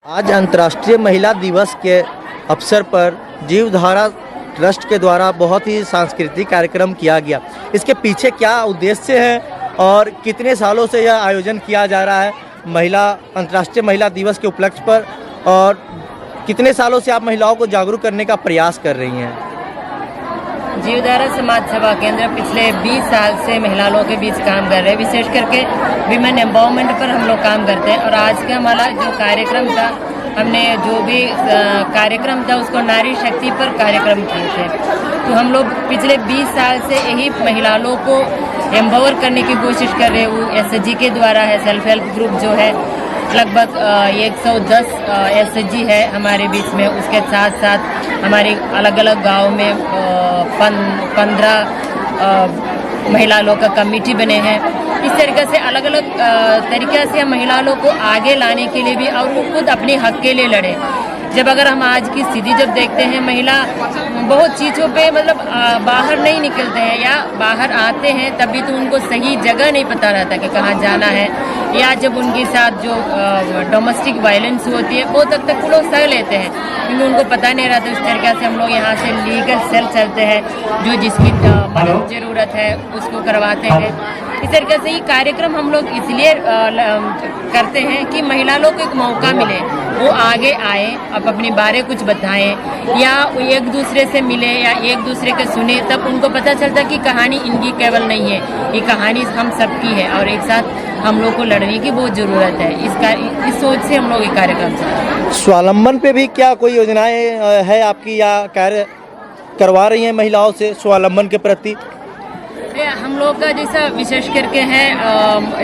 आज अंतर्राष्ट्रीय महिला दिवस के अवसर पर जीवधारा ट्रस्ट के द्वारा बहुत ही सांस्कृतिक कार्यक्रम किया गया। इसके पीछे क्या उद्देश्य है और कितने सालों से यह आयोजन किया जा रहा है अंतर्राष्ट्रीय महिला दिवस के उपलक्ष्य पर, और कितने सालों से आप महिलाओं को जागरूक करने का प्रयास कर रही हैं? जीवधारा समाज सेवा केंद्र पिछले 20 साल से महिलाओं के बीच काम कर रहे हैं। विशेष करके विमेन एम्पावरमेंट पर हम लोग काम करते हैं। और आज का हमारा जो कार्यक्रम था, हमने जो भी कार्यक्रम था उसको नारी शक्ति पर कार्यक्रम किए थे। तो हम लोग पिछले 20 साल से यही महिलाओं को एम्पावर करने की कोशिश कर रहे हैं। वो SHG के द्वारा है, सेल्फ हेल्प ग्रुप जो है लगभग 110 SHG है हमारे बीच में। उसके साथ साथ हमारे अलग अलग गांव में 15 महिलाओं का कमेटी बने हैं। इस तरीके से अलग अलग तरीक़े से हम महिलाओं को आगे लाने के लिए भी, और वो खुद अपने हक के लिए लड़े। जब अगर हम आज की स्थिति जब देखते हैं, महिला बहुत चीज़ों पे मतलब बाहर नहीं निकलते हैं, या बाहर आते हैं तभी तो उनको सही जगह नहीं पता रहता कि कहाँ जाना है, या जब उनके साथ जो डोमेस्टिक वायलेंस होती है बहुत हद तक वो लोग सह लेते हैं क्योंकि उनको पता नहीं रहता। इस तरीके से हम लोग यहाँ से लीगल सेल चलते हैं, जो जिसकी मदद ज़रूरत है उसको करवाते हैं। इस तरीके से ये कार्यक्रम हम लोग इसलिए करते हैं कि महिलाओं को एक मौका मिले, वो आगे आए, अब अपने बारे कुछ बताएं, या एक दूसरे से मिले या एक दूसरे के सुने, तब उनको पता चलता कि कहानी इनकी केवल नहीं है, ये कहानी हम सबकी है और एक साथ हम लोग को लड़ने की बहुत ज़रूरत है। इस सोच से हम लोग ये कार्यक्रम चला रहे हैं। स्वावलंबन पे भी क्या कोई योजनाएं है आपकी, या कार्य करवा रही हैं महिलाओं से स्वावलंबन के प्रति? हम लोग का जैसा विशेष करके है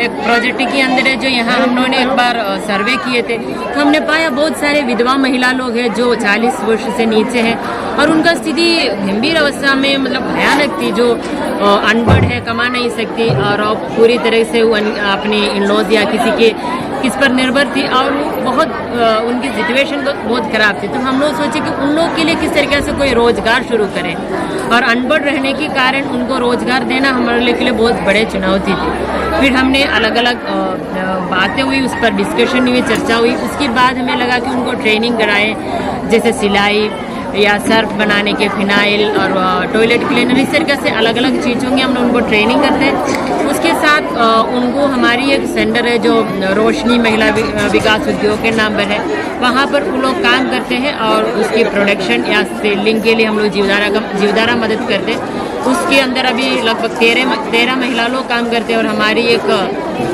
एक प्रोजेक्ट के अंदर है, जो यहाँ हम लोगों ने एक बार सर्वे किए थे, तो हमने पाया बहुत सारे विधवा महिला लोग हैं जो 40 वर्ष से नीचे हैं और उनका स्थिति गंभीर अवस्था में मतलब भयानक थी, जो अनपढ़ है, कमा नहीं सकती और पूरी तरह से वो अपने इन-लॉज या किस पर निर्भर थी, और बहुत उनकी सिचुएशन बहुत ख़राब थी। तो हम लोग सोचे कि उन लोग के लिए किस तरीके से कोई रोज़गार शुरू करें, और अनपढ़ रहने के कारण उनको रोज़गार देना हमारे लिए बहुत बड़े चुनौती थी। फिर हमने अलग अलग बातें हुई, उस पर डिस्कशन हुई, चर्चा हुई। उसके बाद हमें लगा कि उनको ट्रेनिंग कराएं, जैसे सिलाई या सर्फ बनाने के, फिनाइल और टॉयलेट क्लीनर, इस तरीके से अलग अलग चीज़ों की हम उनको ट्रेनिंग करते हैं। उसके साथ उनको हमारी एक सेंटर है जो रोशनी महिला विकास उद्योग के नाम पर है, वहाँ पर वो लोग काम करते हैं और उसकी प्रोडक्शन या सेलिंग के लिए हम लोग जीवधारा मदद करते हैं। उसके अंदर अभी लगभग 13 महिला लोग काम करते हैं, और हमारी एक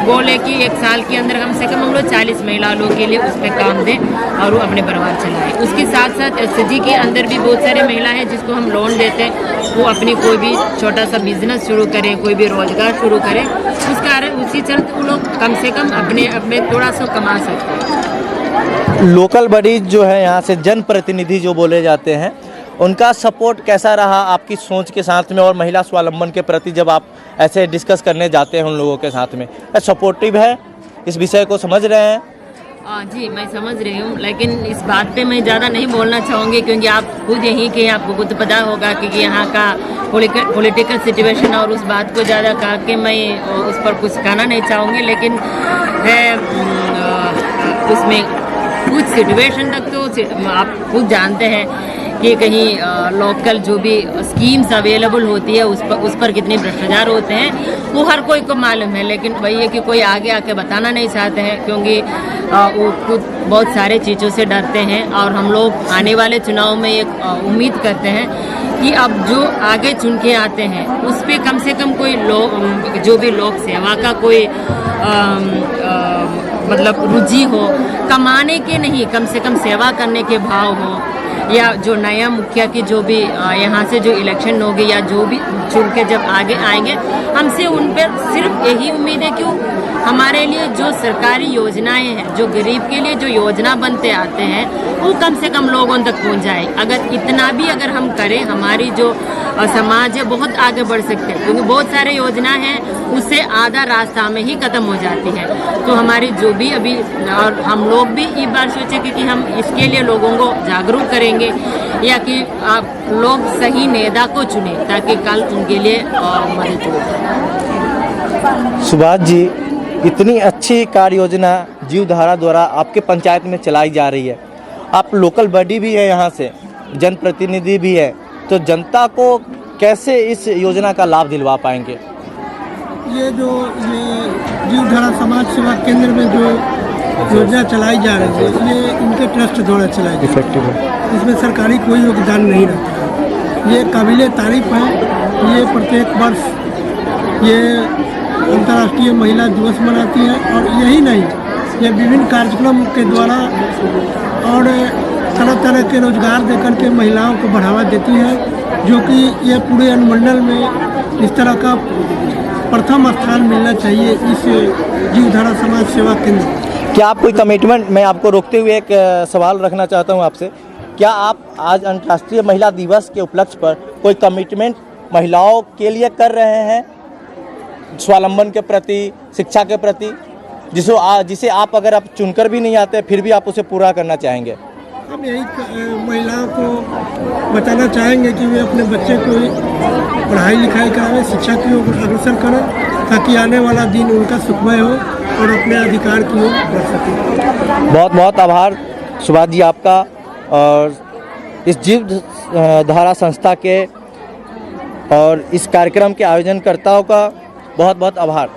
गोल है कि एक साल के अंदर कम से कम हम लोग 40 महिलाओं के लिए उस पर काम दें और वो अपने परिवार चलाएं। उसके साथ साथ SHG के अंदर भी बहुत सारे महिला हैं जिसको हम लोन देते हैं, वो अपनी कोई भी छोटा सा बिजनेस शुरू करें, कोई भी रोजगार शुरू करें, उस कारण उसी चलते वो लोग कम से कम अपने थोड़ा सा कमा सकते हैं। लोकल बॉडीज जो है, यहाँ से जनप्रतिनिधि जो बोले जाते हैं, उनका सपोर्ट कैसा रहा आपकी सोच के साथ में, और महिला स्वावलंबन के प्रति जब आप ऐसे डिस्कस करने जाते हैं उन लोगों के साथ में, सपोर्टिव है, इस विषय को समझ रहे हैं? जी मैं समझ रही हूँ, लेकिन इस बात पे मैं ज़्यादा नहीं बोलना चाहूँगी क्योंकि आप खुद यहीं के, आपको खुद पता होगा कि यहाँ का पॉलिटिकल सिचुएशन, और उस बात को ज़्यादा कहा कि मैं उस पर कुछ कहना नहीं चाहूँगी। लेकिन है उसमें कुछ सिचुएशन तक तो आप खुद जानते हैं कि कहीं लोकल जो भी स्कीम्स अवेलेबल होती है उस पर कितने भ्रष्टाचार होते हैं, वो हर कोई को मालूम है। लेकिन वही है कि कोई आगे आके बताना नहीं चाहते हैं क्योंकि वो खुद बहुत सारे चीज़ों से डरते हैं। और हम लोग आने वाले चुनाव में एक उम्मीद करते हैं कि अब जो आगे चुन के आते हैं उस पर कम से कम कोई जो भी लोक सेवा का कोई मतलब रुचि हो, कमाने के नहीं, कम से कम सेवा करने के भाव हो, या जो नया मुखिया की जो भी यहाँ से जो इलेक्शन होगी या जो भी चुन के जब आगे आएंगे, हमसे उन पर सिर्फ यही उम्मीद है कि हमारे लिए जो सरकारी योजनाएं हैं, जो गरीब के लिए जो योजना बनते आते हैं, वो कम से कम लोगों तक पहुँच जाए। अगर इतना भी अगर हम करें, हमारी जो समाज है बहुत आगे बढ़ सकते हैं, क्योंकि बहुत सारे योजना हैं उससे आधा रास्ता में ही ख़त्म हो जाती है। तो हमारी जो भी अभी, और हम लोग भी एक बार सोचे कि हम इसके लिए लोगों को जागरूक करेंगे, या कि आप लोग सही नेता को चुने ताकि कल उनके लिए मदद हो। सुभाष जी, इतनी अच्छी कार्य योजना जीवधारा द्वारा आपके पंचायत में चलाई जा रही है। आप लोकल बॉडी भी है, यहाँ से जनप्रतिनिधि भी है, तो जनता को कैसे इस योजना का लाभ दिलवा पाएंगे? ये जीवधारा समाज सेवा केंद्र में जो योजना चलाई जा रही है, ये इनके ट्रस्ट द्वारा चलाई जा रही है। इसमें सरकारी कोई योगदान नहीं रहता है। ये काबिले तारीफ है। ये प्रत्येक वर्ष ये अंतर्राष्ट्रीय महिला दिवस मनाती है, और यही नहीं, ये विभिन्न कार्यक्रम के द्वारा और तरह तरह के रोजगार देकर के महिलाओं को बढ़ावा देती है, जो कि ये पूरे अनुमंडल में इस तरह का प्रथम स्थान मिलना चाहिए इस जीवधारा समाज सेवा केंद्र। क्या आप कोई कमिटमेंट, मैं आपको रोकते हुए एक सवाल रखना चाहता हूं आपसे, क्या आप आज अंतर्राष्ट्रीय महिला दिवस के उपलक्ष्य पर कोई कमिटमेंट महिलाओं के लिए कर रहे हैं, स्वावलंबन के प्रति, शिक्षा के प्रति, जिसे आप अगर आप चुनकर भी नहीं आते फिर भी आप उसे पूरा करना चाहेंगे? हम यही महिलाओं को बताना चाहेंगे कि वे अपने बच्चे को पढ़ाई लिखाई कराएं, शिक्षा की ओर अग्रसर करें, ताकि आने वाला दिन उनका सुखमय हो और अपने अधिकार की ओर बढ़ सकें। बहुत बहुत आभार सुभाष जी आपका, और इस जीवधारा संस्था के और इस कार्यक्रम के आयोजनकर्ताओं का बहुत बहुत आभार।